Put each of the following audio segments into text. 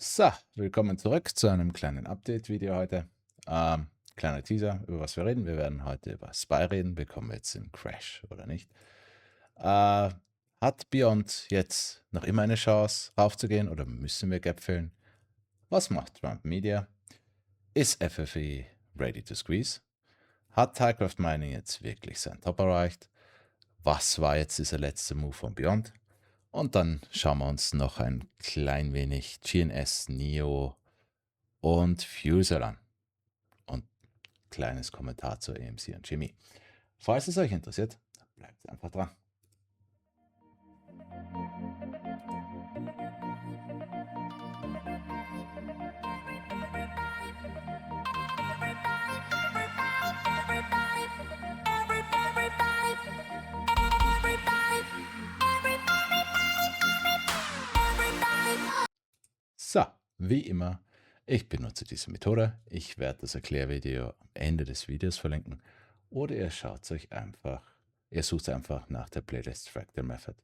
So, willkommen zurück zu einem kleinen Update-Video heute. Kleiner Teaser, über was wir reden. Wir werden heute über Spy reden. Bekommen wir jetzt den Crash oder nicht? Hat Beyond jetzt noch immer eine Chance raufzugehen oder müssen wir gapfeln? Was macht Trump Media? Ist FFE ready to squeeze? Hat Tilecraft Mining jetzt wirklich sein Top erreicht? Was war jetzt dieser letzte Move von Beyond? Und dann schauen wir uns noch ein klein wenig GNS, NEO und Fuser an. Und kleines Kommentar zur AMC und Jimmy. Falls es euch interessiert, bleibt einfach dran. So, wie immer, ich benutze diese Methode. Ich werde das Erklärvideo am Ende des Videos verlinken. Oder ihr schaut euch einfach, ihr sucht einfach nach der Playlist Fractal Method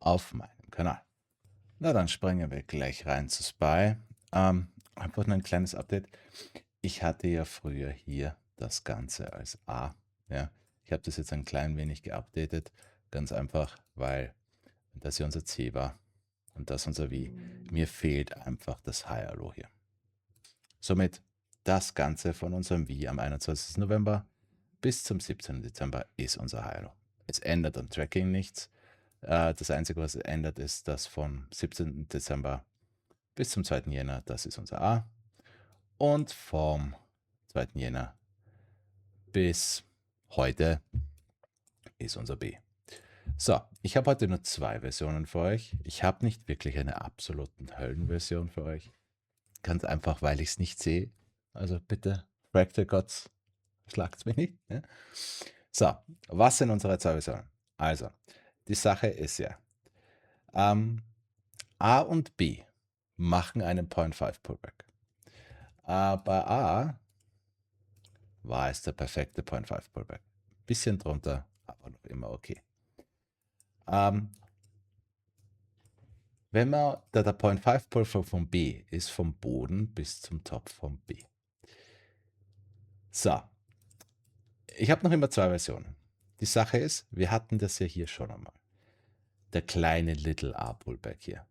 auf meinem Kanal. Na, dann springen wir gleich rein zu Spy. Einfach nur ein kleines Update. Ich hatte ja früher hier das Ganze als A. Ja. Ich habe das jetzt ein klein wenig geupdatet. Ganz einfach, weil das hier unser C war und das unser V. Mir fehlt einfach das Higher Low hier. Somit das Ganze von unserem V am 21. November bis zum 17. Dezember ist unser Higher Low. Es ändert am Tracking nichts. Das Einzige, was es ändert, ist, dass vom 17. Dezember bis zum 2. Jänner, das ist unser A. Und vom 2. Jänner bis heute ist unser B. So, ich habe heute nur 2 Versionen für euch. Ich habe nicht wirklich eine absoluten Höllenversion für euch. Ganz einfach, weil ich es nicht sehe. Also bitte, Fractal Gods, schlagt mich nicht. Ja? So, was sind unsere 2 Versionen? Also, die Sache ist ja, A und B machen einen 0.5 Pullback. Bei A war es der perfekte 0.5 Pullback. Bisschen drunter, aber noch immer okay. Wenn man der 0.5 Pullback von B ist vom Boden bis zum Top von B. So, ich habe noch immer 2 Versionen. Die Sache ist, wir hatten das ja hier schon einmal. Der kleine Little A Pullback hier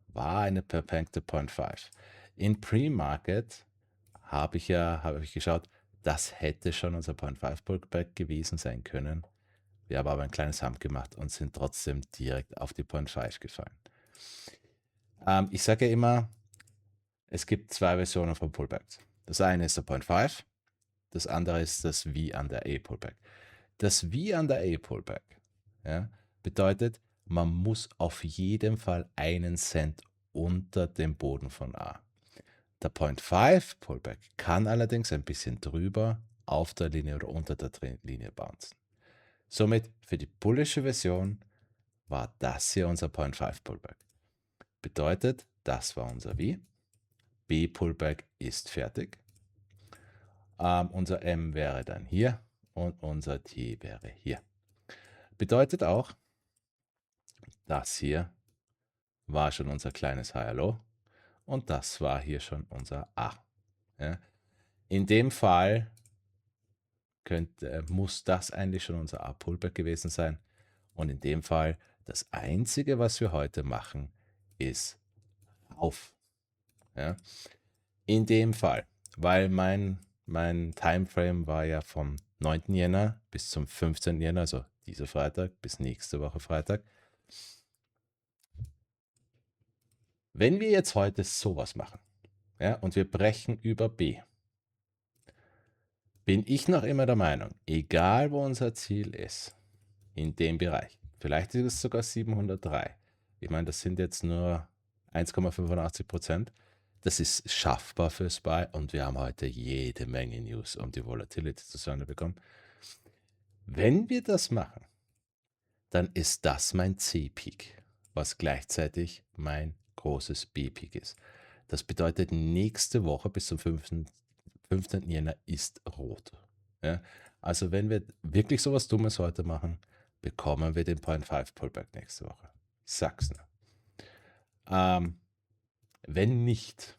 war eine perfekte 0.5. In Pre-Market habe ich geschaut, das hätte schon unser 0.5 Pullback gewesen sein können. Wir haben aber ein kleines Hump gemacht und sind trotzdem direkt auf die 0.5 gefallen. Ich sage ja immer, es gibt 2 Versionen von Pullbacks. Das eine ist der 0.5, das andere ist das V an der A Pullback. Das V an der A Pullback, ja, bedeutet, man muss auf jeden Fall 1 Cent unter dem Boden von A. Der 0.5 Pullback kann allerdings ein bisschen drüber auf der Linie oder unter der Linie bouncen. Somit für die bullische Version war das hier unser 0.5 Pullback. Bedeutet, das war unser V. B Pullback ist fertig. Unser M wäre dann hier und unser T wäre hier. Bedeutet auch, das hier war schon unser kleines Higher Low und das war hier schon unser A. Ja. In dem Fall muss das eigentlich schon unser A-Pullback gewesen sein. Und in dem Fall, das Einzige, was wir heute machen, ist auf. Ja. In dem Fall, weil mein Timeframe war ja vom 9. Jänner bis zum 15. Jänner, also dieser Freitag bis nächste Woche Freitag. Wenn wir jetzt heute sowas machen, ja, und wir brechen über B, bin ich noch immer der Meinung, egal wo unser Ziel ist, in dem Bereich, vielleicht ist es sogar 703, ich meine, das sind jetzt nur 1,85%, das ist schaffbar für SPY und wir haben heute jede Menge News, um die Volatility zu bekommen. Wenn wir das machen, dann ist das mein C-Peak, was gleichzeitig mein großes B-Peak ist. Das bedeutet, nächste Woche bis zum 15. Jänner ist rot. Ja? Also wenn wir wirklich sowas Dummes heute machen, bekommen wir den 0.5 Pullback nächste Woche. Ich sag's nur. Wenn nicht,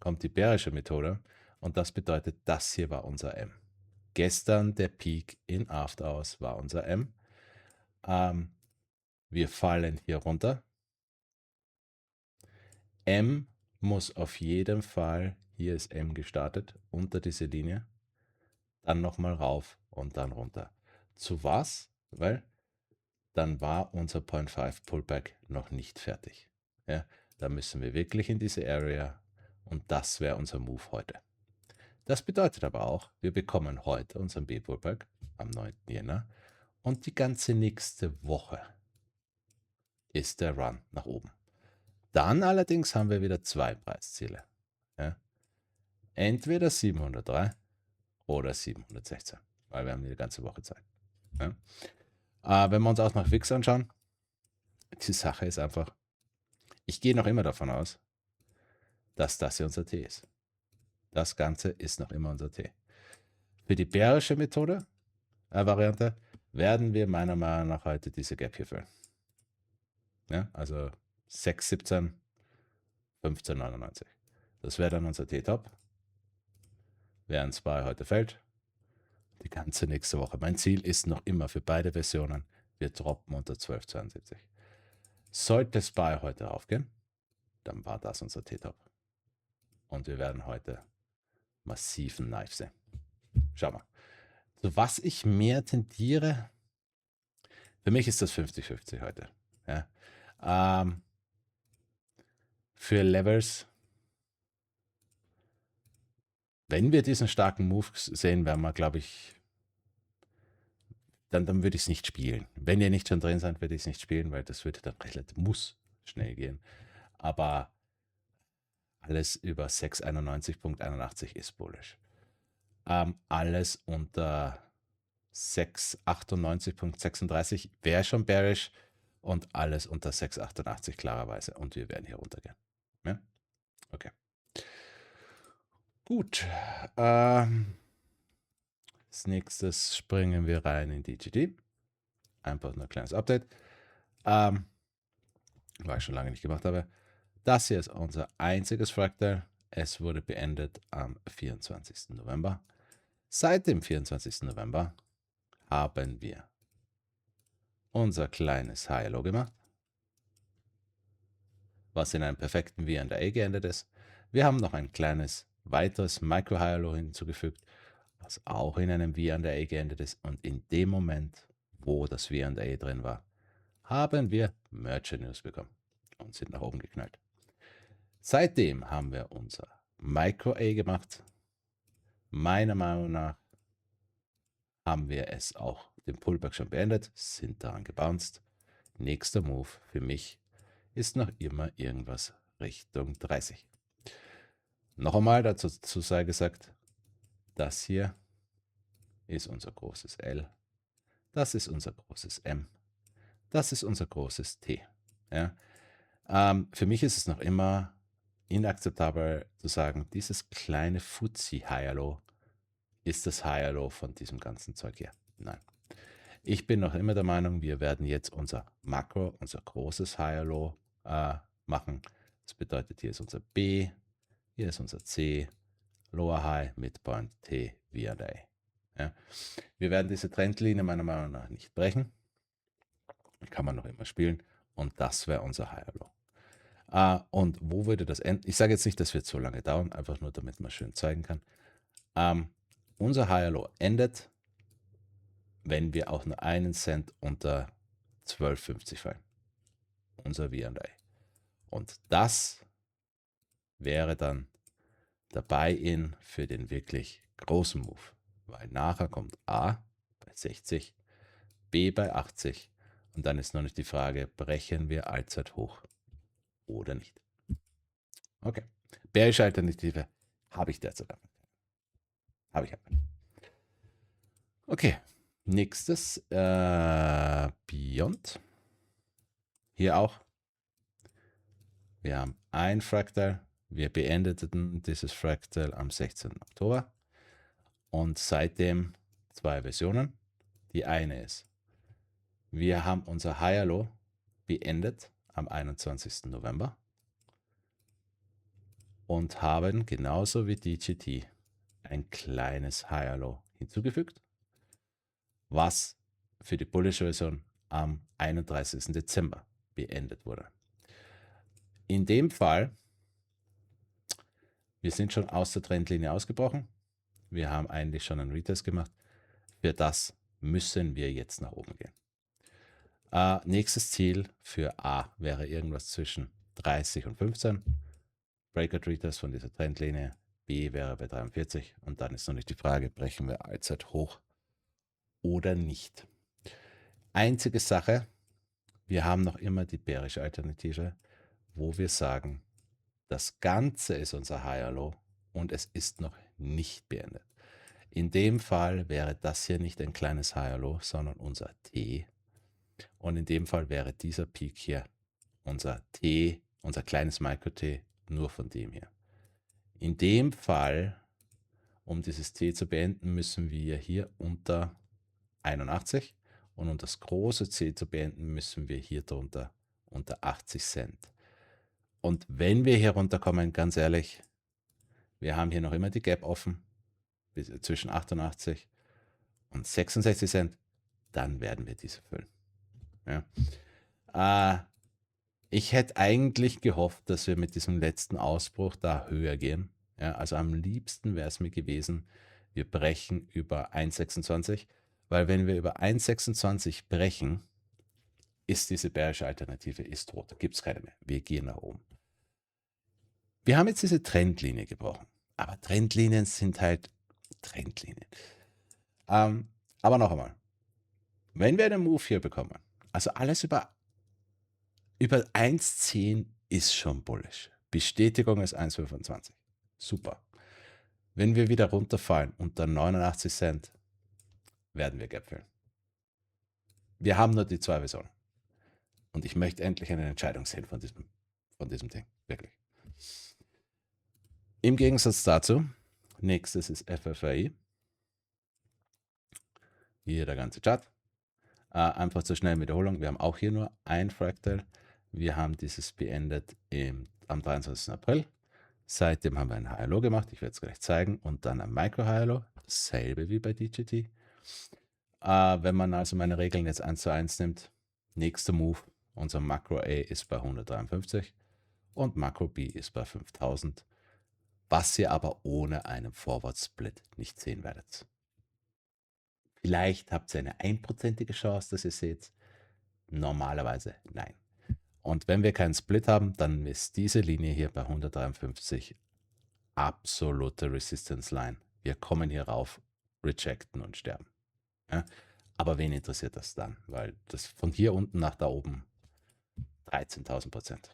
kommt die bärische Methode und das bedeutet, das hier war unser M. Gestern der Peak in After Hours war unser M. Wir fallen hier runter. M muss auf jeden Fall, hier ist M gestartet, unter diese Linie, dann nochmal rauf und dann runter. Zu was? Weil dann war unser 0.5 Pullback noch nicht fertig. Ja, da müssen wir wirklich in diese Area und das wäre unser Move heute. Das bedeutet aber auch, wir bekommen heute unseren B-Pullback am 9. Jänner und die ganze nächste Woche ist der Run nach oben. Dann allerdings haben wir wieder zwei Preisziele. Ja. Entweder 703 oder 716, weil wir haben die ganze Woche Zeit. Ja. Wenn wir uns auch nach WIX anschauen, die Sache ist einfach, ich gehe noch immer davon aus, dass das hier unser T ist. Das Ganze ist noch immer unser T. Für die bärische Methode, Variante, werden wir meiner Meinung nach heute diese Gap hier füllen. Ja, also 6,17, 15,99. Das wäre dann unser T-Top. Während SPY heute fällt, die ganze nächste Woche. Mein Ziel ist noch immer für beide Versionen, wir droppen unter 12,72. Sollte SPY heute aufgehen, dann war das unser T-Top. Und wir werden heute massiven Knife sehen. Schau mal. So, was ich mehr tendiere, für mich ist das 50-50 heute. Ja. Für Levels, wenn wir diesen starken Move sehen, werden wir, glaube ich, dann würde ich es nicht spielen. Wenn ihr nicht schon drin seid, würde ich es nicht spielen, weil das würde dann muss schnell gehen. Aber alles über 691.81 ist bullish. Alles unter 698.36 wäre schon bearish und alles unter 688 klarerweise. Und wir werden hier runtergehen. Ja? Okay. Gut. Als nächstes springen wir rein in die GD. Einfach nur ein kleines Update. Weil ich schon lange nicht gemacht habe. Das hier ist unser einziges Fractal. Es wurde beendet am 24. November. Seit dem 24. November haben wir unser kleines High-Low gemacht, was in einem perfekten V&A geendet ist. Wir haben noch ein kleines weiteres Micro-High-Low hinzugefügt, was auch in einem V&A geendet ist. Und in dem Moment, wo das V&A drin war, haben wir Merchant News bekommen und sind nach oben geknallt. Seitdem haben wir unser Micro-A gemacht. Meiner Meinung nach haben wir es auch den Pullback schon beendet, sind daran gebounced. Nächster Move für mich ist noch immer irgendwas Richtung 30. Noch einmal dazu sei gesagt, das hier ist unser großes L, das ist unser großes M, das ist unser großes T. Ja? Für mich ist es noch immer inakzeptabel zu sagen, dieses kleine Fuzzi-High-Low ist das High-Low von diesem ganzen Zeug hier. Nein. Ich bin noch immer der Meinung, wir werden jetzt unser Makro, unser großes High-Low machen. Das bedeutet, hier ist unser B, hier ist unser C, Lower High, Midpoint, T, V&A. Ja. Wir werden diese Trendlinie meiner Meinung nach nicht brechen. Kann man noch immer spielen. Und das wäre unser High-Low. Und wo würde das enden? Ich sage jetzt nicht, das wird so lange dauern, einfach nur, damit man schön zeigen kann. Unser High-Low endet, wenn wir auch nur einen Cent unter 12,50 fallen. Unser V&A. Und das wäre dann der Buy-in für den wirklich großen Move. Weil nachher kommt A bei 60, B bei 80 und dann ist noch nicht die Frage, brechen wir Allzeithoch oder nicht. Okay. Bearische Alternative habe ich derzeit aber. Habe ich aber. Okay. Nächstes Beyond. Hier auch. Wir haben ein Fractal. Wir beendeten dieses Fractal am 16. Oktober. Und seitdem zwei Versionen. Die eine ist, wir haben unser Higher Low beendet am 21. November. und haben genauso wie DGT ein kleines Higher Low hinzugefügt, was für die bullische Version am 31. Dezember beendet wurde. In dem Fall, wir sind schon aus der Trendlinie ausgebrochen. Wir haben eigentlich schon einen Retest gemacht. Für das müssen wir jetzt nach oben gehen. Nächstes Ziel für A wäre irgendwas zwischen 30 und 15. Breakout Retest von dieser Trendlinie. B wäre bei 43 und dann ist noch nicht die Frage, brechen wir allzeit hoch oder nicht. Einzige Sache, wir haben noch immer die bärische Alternative, wo wir sagen, das Ganze ist unser Higher Low und es ist noch nicht beendet. In dem Fall wäre das hier nicht ein kleines Higher Low, sondern unser T. Und in dem Fall wäre dieser Peak hier unser T, unser kleines Micro-T, nur von dem hier. In dem Fall, um dieses T zu beenden, müssen wir hier unter 81 und um das große C zu beenden, müssen wir hier drunter unter 80 Cent. Und wenn wir hier runterkommen, ganz ehrlich, wir haben hier noch immer die Gap offen, zwischen 88 und 66 Cent, dann werden wir diese füllen. Ja. Ich hätte eigentlich gehofft, dass wir mit diesem letzten Ausbruch da höher gehen. Ja, also am liebsten wäre es mir gewesen, wir brechen über 1,26, weil wenn wir über 1,26 brechen, ist diese bärische Alternative ist tot, gibt es keine mehr. Wir gehen nach oben. Wir haben jetzt diese Trendlinie gebrochen, aber Trendlinien sind halt Trendlinien. Aber noch einmal, wenn wir einen Move hier bekommen, also alles über 1,10 ist schon bullish. Bestätigung ist 1,25. Super. Wenn wir wieder runterfallen unter 89 Cent, werden wir Gap füllen. Wir haben nur die zwei Versionen. Und ich möchte endlich eine Entscheidung sehen von diesem Ding. Wirklich. Im Gegensatz dazu, nächstes ist FFAI. Hier der ganze Chart. Einfach zur schnellen Wiederholung. Wir haben auch hier nur ein Fractal. Wir haben dieses beendet am 23. April. Seitdem haben wir ein High Low gemacht. Ich werde es gleich zeigen. Und dann ein Micro High Low. Dasselbe wie bei DGT. Wenn man also meine Regeln jetzt 1:1 nimmt, nächster Move, unser Makro A ist bei 153 und Makro B ist bei 5000, was ihr aber ohne einen Forward Split nicht sehen werdet. Vielleicht habt ihr eine 1%ige Chance, dass ihr seht. Normalerweise nein. Und wenn wir keinen Split haben, dann ist diese Linie hier bei 153 absolute Resistance Line. Wir kommen hier rauf, rejecten und sterben. Ja? Aber wen interessiert das dann? Weil das von hier unten nach da oben 13.000%.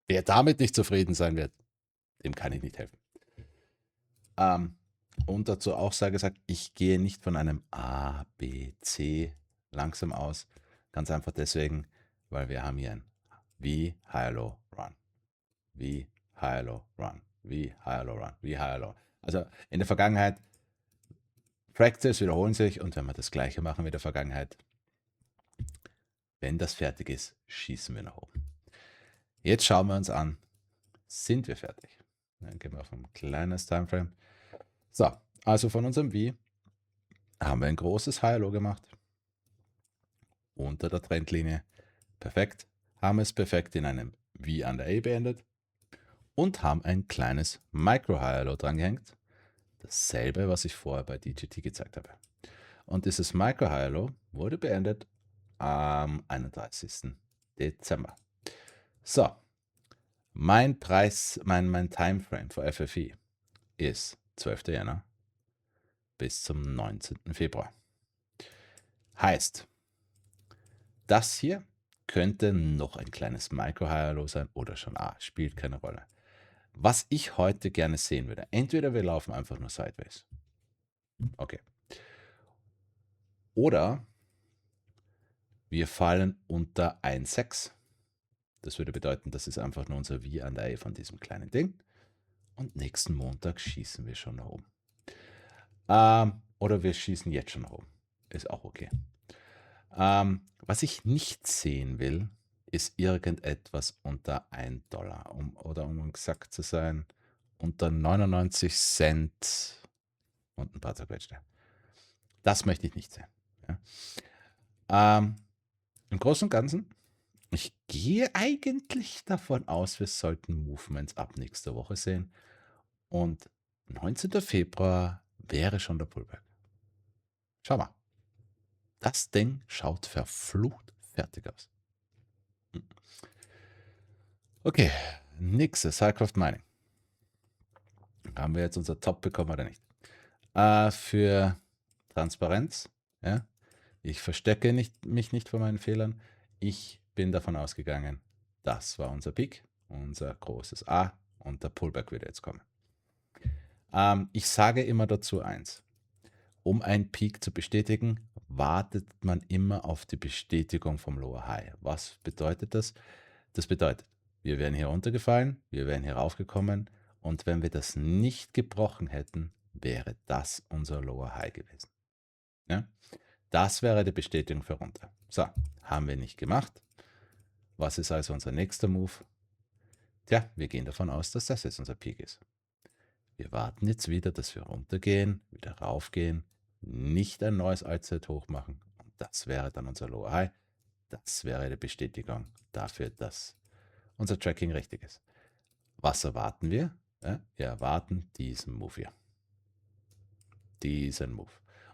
Wer damit nicht zufrieden sein wird, dem kann ich nicht helfen. Und dazu auch sei gesagt, ich gehe nicht von einem A, B, C langsam aus. Ganz einfach deswegen, weil wir haben hier ein V, High, Low, Run. V, High, Low, Run. V, High, Low, Run. V, High, Low. Also in der Vergangenheit, Fractals wiederholen sich und wenn wir das gleiche machen wie in der Vergangenheit, wenn das fertig ist, schießen wir nach oben. Jetzt schauen wir uns an, sind wir fertig? Dann gehen wir auf ein kleines Timeframe. So, also von unserem V haben wir ein großes High Low gemacht. Unter der Trendlinie. Perfekt. Haben es perfekt in einem V an der A beendet. Und haben ein kleines Micro High Low dran gehängt. Dasselbe, was ich vorher bei DGT gezeigt habe. Und dieses Micro High Low wurde beendet am 31. Dezember. So, mein Preis, mein Timeframe für FFI ist 12. Jänner bis zum 19. Februar. Heißt, das hier könnte noch ein kleines Micro-High Low sein oder schon A, spielt keine Rolle. Was ich heute gerne sehen würde, entweder wir laufen einfach nur sideways. Okay. Oder wir fallen unter 1,6. Das würde bedeuten, das ist einfach nur unser V an der A von diesem kleinen Ding. Und nächsten Montag schießen wir schon nach oben. Oder wir schießen jetzt schon nach oben. Ist auch okay. Was ich nicht sehen will, ist irgendetwas unter $1, oder um exakt zu sein, unter 99 Cent und ein paar zerquetschte. Das möchte ich nicht sehen. Ja. Im Großen und Ganzen, ich gehe eigentlich davon aus, wir sollten Movements ab nächster Woche sehen. Und 19. Februar wäre schon der Pullback. Schau mal. Das Ding schaut verflucht fertig aus. Okay, nächstes, Cycroft Mining. Haben wir jetzt unser Top bekommen oder nicht? Für Transparenz, ja. Ich verstecke mich nicht vor meinen Fehlern. Ich bin davon ausgegangen, das war unser Peak, unser großes A und der Pullback wird jetzt kommen. Ich sage immer dazu eins. Um einen Peak zu bestätigen, wartet man immer auf die Bestätigung vom Lower High. Was bedeutet das? Das bedeutet, wir wären hier runtergefallen, wir wären hier raufgekommen und wenn wir das nicht gebrochen hätten, wäre das unser Lower High gewesen. Ja? Das wäre die Bestätigung für runter. So, haben wir nicht gemacht. Was ist also unser nächster Move? Tja, wir gehen davon aus, dass das jetzt unser Peak ist. Wir warten jetzt wieder, dass wir runtergehen, wieder raufgehen, nicht ein neues Allzeithoch machen. Und das wäre dann unser Lower High. Das wäre die Bestätigung dafür, dass unser Tracking richtig ist. Was erwarten wir? Ja, wir erwarten diesen Move hier. Diesen Move.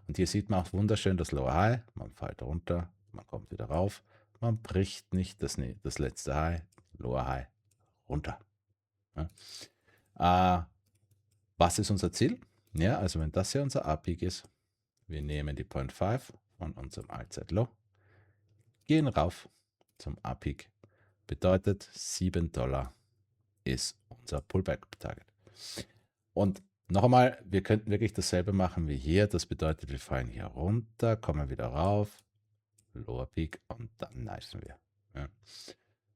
Und hier sieht man auch wunderschön das Lower High. Man fällt runter, man kommt wieder rauf. Man bricht nicht das letzte High, Lower High, runter. Ja. Was ist unser Ziel? Ja, also wenn das hier unser A-Peak ist, wir nehmen die 0.5 von unserem Allzeit-Low, gehen rauf zum A-Peak. Bedeutet, $7 ist unser Pullback-Target. Und noch einmal, wir könnten wirklich dasselbe machen wie hier. Das bedeutet, wir fallen hier runter, kommen wieder rauf, Lower Peak und dann nicen wir. Ja.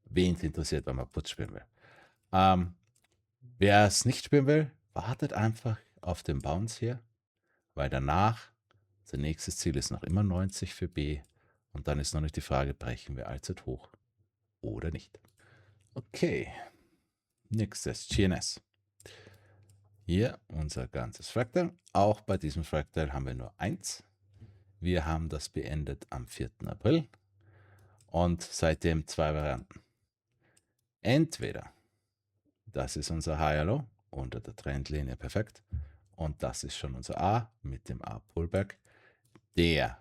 Wen es interessiert, wenn man Putz spielen will. Wer es nicht spielen will, wartet einfach auf den Bounce hier, weil danach, unser nächstes Ziel ist noch immer 90 für B und dann ist noch nicht die Frage, brechen wir allzeit hoch oder nicht. Okay, nächstes GNS. Hier unser ganzes Fractal. Auch bei diesem Fractal haben wir nur eins. Wir haben das beendet am 4. April und seitdem zwei Varianten. Entweder das ist unser Higher Low unter der Trendlinie perfekt und das ist schon unser A mit dem A-Pullback, der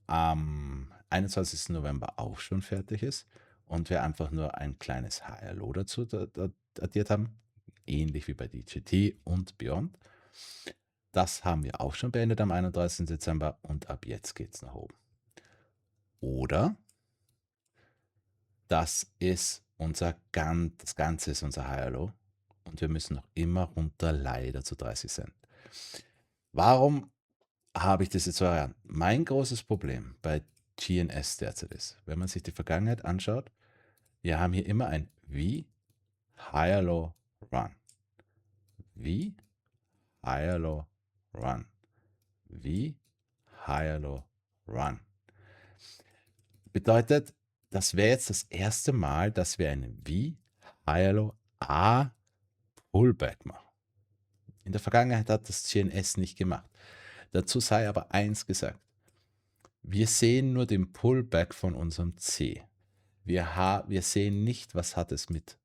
am 21. November auch schon fertig ist und wir einfach nur ein kleines Higher Low dazu addiert haben, ähnlich wie bei DGT und Beyond. Das haben wir auch schon beendet am 31. Dezember und ab jetzt geht es nach oben. Oder das Ganze ist unser Higher Low und wir müssen noch immer runter, leider zu 30 Cent. Warum habe ich diese zwei Varianten? Mein großes Problem bei GNS derzeit ist, wenn man sich die Vergangenheit anschaut, wir haben hier immer ein V, Higher Low, Run. V, Higher Low, Run. V, Higher Low, Run. Bedeutet, das wäre jetzt das erste Mal, dass wir einen V, Higher Low, A Pullback machen. In der Vergangenheit hat das GNS nicht gemacht. Dazu sei aber eins gesagt. Wir sehen nur den Pullback von unserem C. Wir sehen nicht, was hat es mit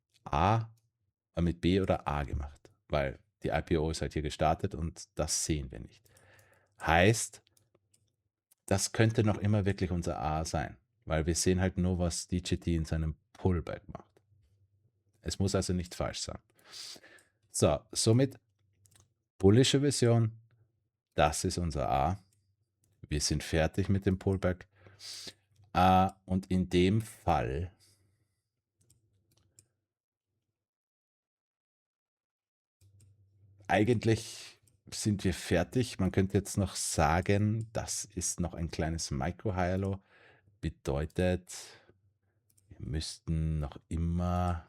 mit B oder A gemacht, weil die IPO ist halt hier gestartet und das sehen wir nicht. Heißt, das könnte noch immer wirklich unser A sein, weil wir sehen halt nur, was DGT in seinem Pullback macht. Es muss also nicht falsch sein. So, somit bullische Version, das ist unser A. Wir sind fertig mit dem Pullback. Und in dem Fall eigentlich sind wir fertig. Man könnte jetzt noch sagen, das ist noch ein kleines Micro-Higher Low. Bedeutet, wir müssten noch immer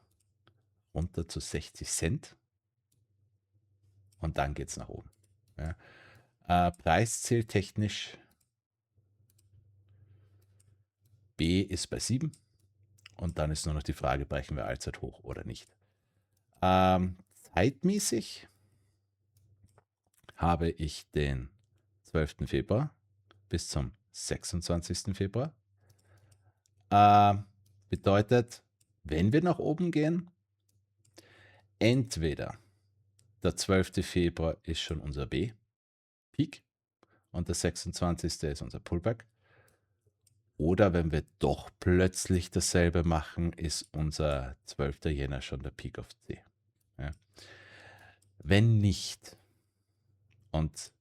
runter zu 60 Cent. Und dann geht es nach oben. Ja. Preisziel technisch B ist bei 7 Und dann ist nur noch die Frage, brechen wir Allzeithoch oder nicht. Zeitmäßig habe ich den 12. Februar bis zum 26. Februar. Bedeutet, wenn wir nach oben gehen, entweder der 12. Februar ist schon unser B-Peak und der 26. ist unser Pullback. Oder wenn wir doch plötzlich dasselbe machen, ist unser 12. Jänner schon der Peak of C. Ja. Wenn nicht und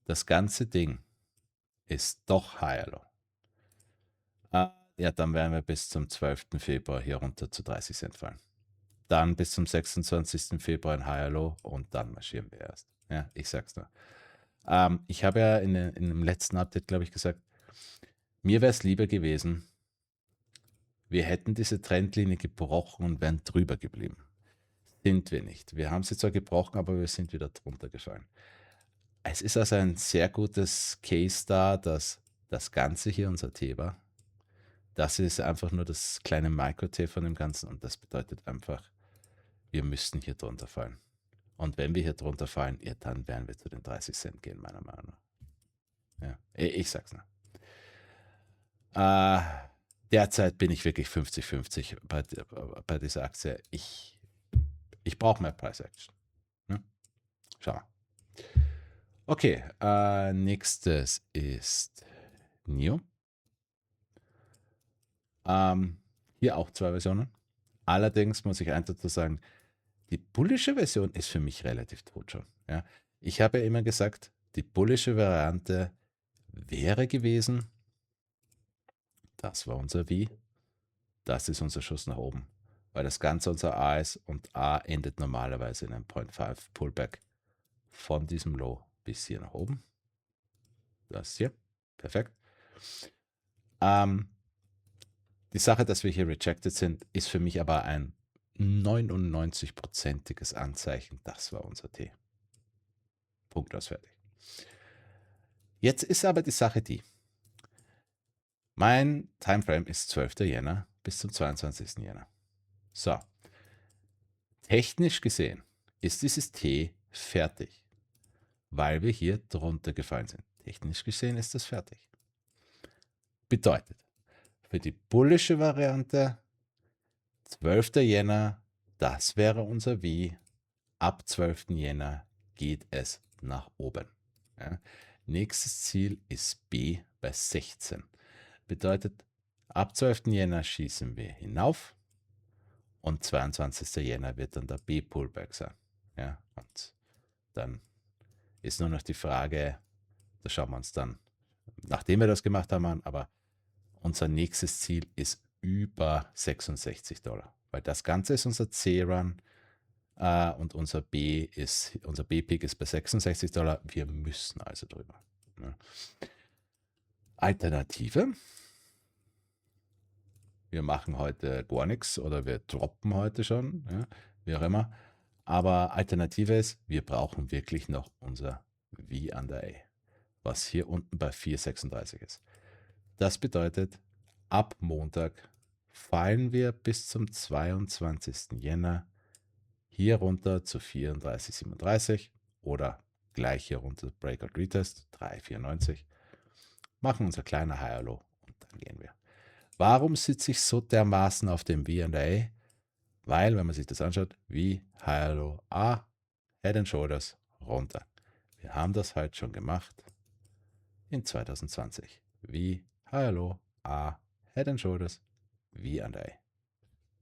das ganze Ding ist doch Higher Low, ja, dann werden wir bis zum 12. Februar hier runter zu 30 Cent fallen. Dann bis zum 26. Februar ein Higher Low und dann marschieren wir erst. Ja, ich sag's nur. Ich habe ja in dem letzten Update, glaube ich, gesagt, mir wäre es lieber gewesen, wir hätten diese Trendlinie gebrochen und wären drüber geblieben. Sind wir nicht. Wir haben sie zwar gebrochen, aber wir sind wieder drunter gefallen. Es ist also ein sehr gutes Case da, dass das Ganze hier unser T war. Das ist einfach nur das kleine Micro-T von dem Ganzen und das bedeutet einfach, wir müssten hier drunter fallen. Und wenn wir hier drunter fallen, ja, dann werden wir zu den 30 Cent gehen, meiner Meinung nach. Ja, ich sag's nur. Derzeit bin ich wirklich 50-50 bei dieser Aktie. Ich brauche mehr Price Action. Ne? Schau. Okay, nächstes ist NIO. Hier auch zwei Versionen. Allerdings muss ich eins dazu sagen, die bullische Version ist für mich relativ tot schon. Ja? Ich habe ja immer gesagt, die bullische Variante wäre gewesen, das war unser V, das ist unser Schuss nach oben, weil das Ganze unser A ist und A endet normalerweise in einem 0.5 Pullback von diesem Low bis hier nach oben. Das hier, perfekt. Die Sache, dass wir hier rejected sind, ist für mich aber ein 99%iges Anzeichen, das war unser T. Punkt aus, fertig. Jetzt ist aber die Sache die, mein Timeframe ist 12. Jänner bis zum 22. Jänner. So, technisch gesehen ist dieses T fertig, weil wir hier drunter gefallen sind. Technisch gesehen ist das fertig. Bedeutet, für die bullische Variante 12. Jänner, das wäre unser V. Ab 12. Jänner geht es nach oben. Ja. Nächstes Ziel ist B bei 16. Bedeutet, ab 12. Jänner schießen wir hinauf und 22. Jänner wird dann der B-Pullback sein. Ja, und dann ist nur noch die Frage, da schauen wir uns dann, nachdem wir das gemacht haben, an, aber unser nächstes Ziel ist über $66, weil das Ganze ist unser C-Run und unser B-Peak ist bei $66. Wir müssen also drüber. Ja. Alternative, wir machen heute gar nichts oder wir droppen heute schon, ja, wie auch immer. Aber Alternative ist, wir brauchen wirklich noch unser V under A, was hier unten bei 4,36 ist. Das bedeutet, ab Montag fallen wir bis zum 22. Jänner hier runter zu 34,37 oder gleich hier runter Breakout Retest 3,94, machen unser kleiner Higher Low und dann gehen wir. Warum sitze ich so dermaßen auf dem V&A? Weil, wenn man sich das anschaut, wie Higher Low A, Head and Shoulders runter. Wir haben das halt schon gemacht in 2020. Wie Higher Low A, Head and Shoulders, V&A.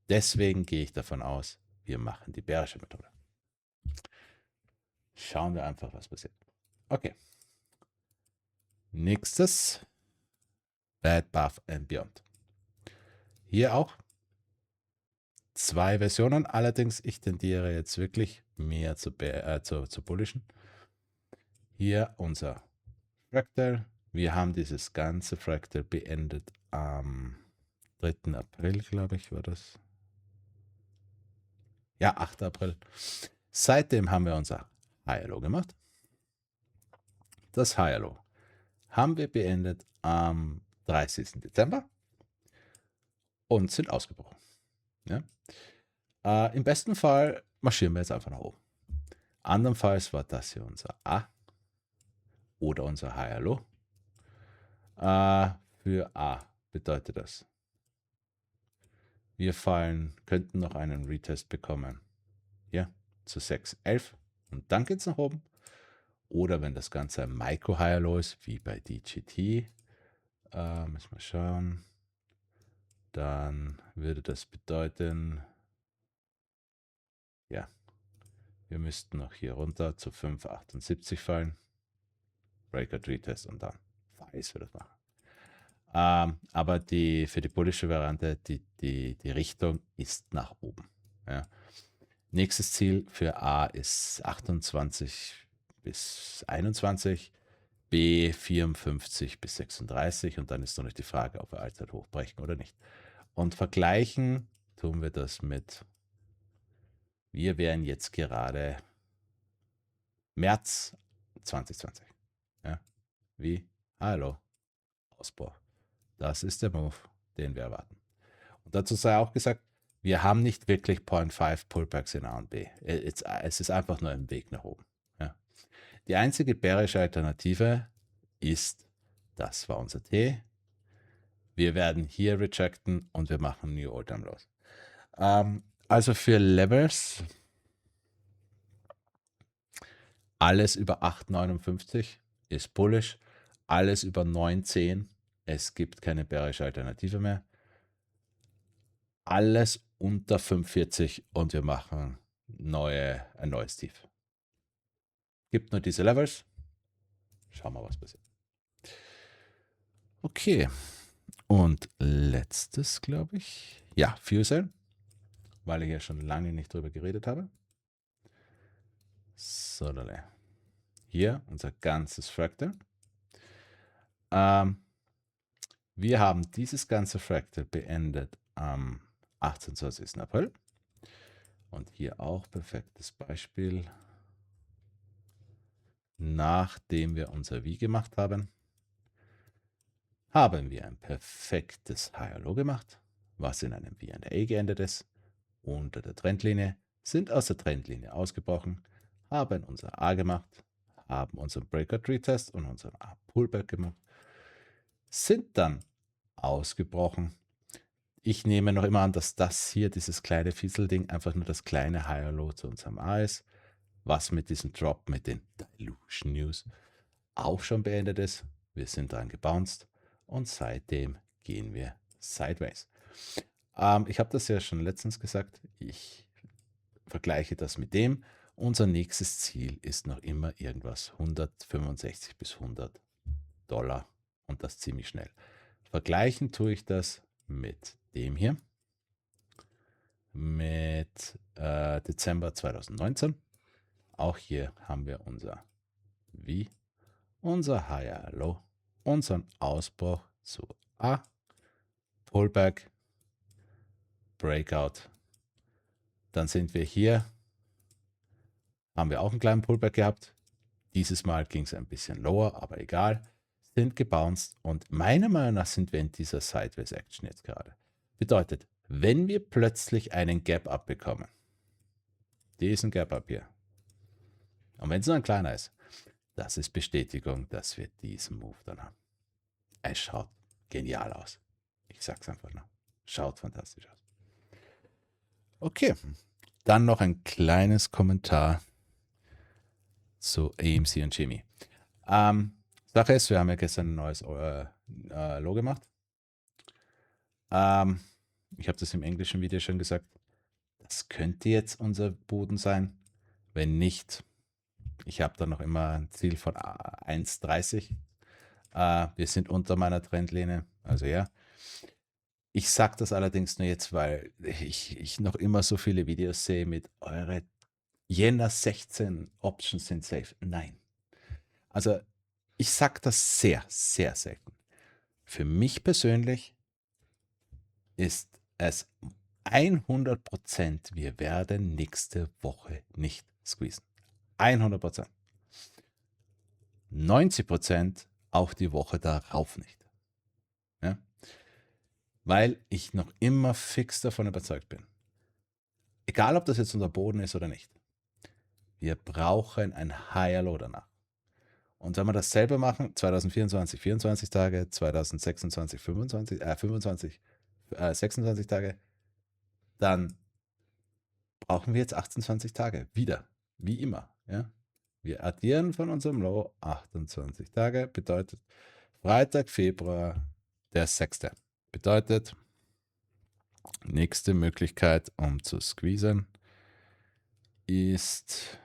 Deswegen gehe ich davon aus, wir machen die bärische Methode. Schauen wir einfach, was passiert. Okay. Nächstes. Bed Bath & Beyond. Hier auch zwei Versionen. Allerdings, ich tendiere jetzt wirklich mehr zu bullischen. Hier unser Fractal. Wir haben dieses ganze Fractal beendet am 3. April, glaube ich, war das. Ja, 8. April. Seitdem haben wir unser Higher Low gemacht. Das Higher Low haben wir beendet am 30. Dezember. und sind ausgebrochen. Ja? Im besten Fall marschieren wir jetzt einfach nach oben. Andernfalls war das hier unser A oder unser Higher Low. Für A bedeutet das, wir könnten noch einen Retest bekommen. Hier zu 6,11 und dann geht es nach oben. Oder wenn das Ganze ein Micro Higher Low ist, wie bei DGT, müssen wir schauen, dann würde das bedeuten, ja, wir müssten noch hier runter zu 5,78 fallen. Breakout Retest und dann weiß wir das machen. Aber für die bullische Variante, die Richtung ist nach oben. Ja. Nächstes Ziel für A ist 28 bis 21, B 54 bis 36 und dann ist noch nicht die Frage, ob wir Allzeithoch brechen oder nicht. Und vergleichen tun wir das mit, wir wären jetzt gerade März 2020. Ja. Wie? Hallo, Ausbau. Das ist der Move, den wir erwarten. Und dazu sei auch gesagt, wir haben nicht wirklich 0,5 Pullbacks in A und B. Es ist einfach nur ein Weg nach oben. Ja. Die einzige bärische Alternative ist, das war unser T. Wir werden hier rejecten und wir machen New All-Time Lows. Also für Levels, alles über 8,59 ist bullish, alles über 9,10, es gibt keine bärische Alternative mehr. Alles unter 45 und wir machen ein neues Tief. Gibt nur diese Levels. Schauen wir, was passiert. Okay. Und letztes, glaube ich. Ja, Fuel, weil ich ja schon lange nicht drüber geredet habe. So, hier unser ganzes Fractal. Wir haben dieses ganze Fractal beendet am 28. April. Und hier auch perfektes Beispiel. Nachdem wir unser Wie gemacht haben, haben wir ein perfektes Higher Low gemacht, was in einem V&A geendet ist, unter der Trendlinie, sind aus der Trendlinie ausgebrochen, haben unser A gemacht, haben unseren Breakout Retest und unseren A Pullback gemacht, sind dann ausgebrochen. Ich nehme noch immer an, dass das hier, dieses kleine Fieselding, einfach nur das kleine Higher Low zu unserem A ist, was mit diesem Drop, mit den Dilution News auch schon beendet ist. Wir sind dran gebounced und seitdem gehen wir sideways. Ich habe das ja schon letztens gesagt. Ich vergleiche das mit dem. Unser nächstes Ziel ist noch immer irgendwas 165 bis 100 Dollar und das ziemlich schnell. Vergleichen tue ich das mit dem hier, mit Dezember 2019. Auch hier haben wir unser Wie, unser Higher Low, unseren Ausbruch zu A, Pullback, Breakout. Dann sind wir hier, haben wir auch einen kleinen Pullback gehabt. Dieses Mal ging es ein bisschen lower, aber egal. Sind gebounced und meiner Meinung nach sind wir in dieser Sideways Action jetzt gerade. Bedeutet, wenn wir plötzlich einen Gap Up bekommen, diesen Gap Up hier, und wenn es nur ein kleiner ist, das ist Bestätigung, dass wir diesen Move dann haben. Es schaut genial aus. Ich sag's einfach nur. Schaut fantastisch aus. Okay, dann noch ein kleines Kommentar zu AMC und Jimmy. Sache ist, wir haben ja gestern ein neues Logo gemacht. Ich habe das im englischen Video schon gesagt. Das könnte jetzt unser Boden sein. Wenn nicht, ich habe da noch immer ein Ziel von 1,30. Wir sind unter meiner Trendlinie, also ja. Ich sage das allerdings nur jetzt, weil ich noch immer so viele Videos sehe mit eure Jänner 16 Options sind safe. Nein. Also ich sage das sehr, sehr selten. Für mich persönlich ist es 100%, wir werden nächste Woche nicht squeezen. 100%. 90% auch die Woche darauf nicht. Ja? weil ich noch immer fix davon überzeugt bin. Egal, ob das jetzt unser Boden ist oder nicht. Wir brauchen ein Higher Low danach. Und wenn wir dasselbe machen, 2024 24 Tage, 2026 25, 26 Tage, dann brauchen wir jetzt 28 Tage. Wieder. Wie immer. Ja? Wir addieren von unserem Low 28 Tage. Bedeutet Freitag, Februar, der 6. Bedeutet, nächste Möglichkeit, um zu squeezen, ist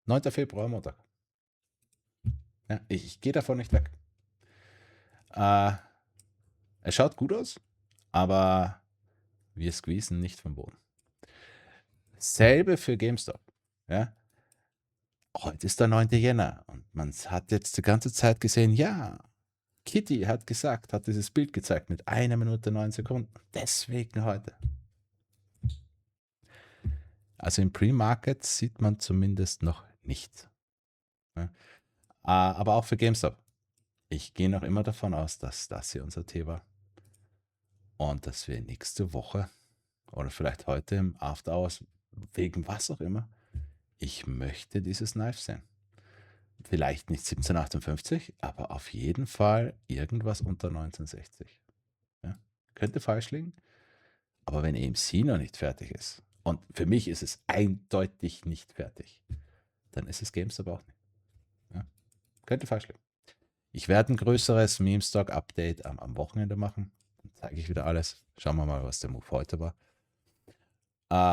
9. Februar, Montag. Ja, ich gehe davon nicht weg. Es schaut gut aus, aber wir squeezen nicht vom Boden. Selbe für GameStop. Ja? Heute ist der 9. Jänner und man hat jetzt die ganze Zeit gesehen, ja, Kitty hat gesagt, hat dieses Bild gezeigt mit 1 Minute 9 Sekunden. Deswegen heute. Also im Pre-Market sieht man zumindest noch nichts. Ja? Aber auch für GameStop. Ich gehe noch immer davon aus, dass das hier unser T war. Und dass wir nächste Woche oder vielleicht heute im After Hours, wegen was auch immer, ich möchte dieses Knife sehen. Vielleicht nicht 1758, aber auf jeden Fall irgendwas unter 1960. Ja? Könnte falsch liegen, aber wenn AMC noch nicht fertig ist, und für mich ist es eindeutig nicht fertig, dann ist es GameStop auch nicht. Ja? Könnte falsch liegen. Ich werde ein größeres Meme-Stock-Update am Wochenende machen. Dann zeige ich wieder alles. Schauen wir mal, was der Move heute war.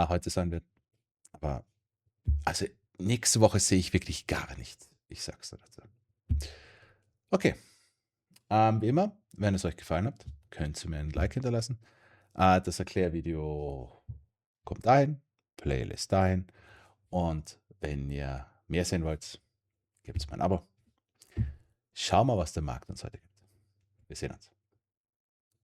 Heute sein wird. Aber also nächste Woche sehe ich wirklich gar nichts. Ich sag's dir dazu. Okay. Wie immer, wenn es euch gefallen hat, könnt ihr mir ein Like hinterlassen. Das Erklärvideo kommt dahin, Playlist dahin. Und wenn ihr mehr sehen wollt, gebt es mir ein Abo. Schau mal, was der Markt uns heute gibt. Wir sehen uns.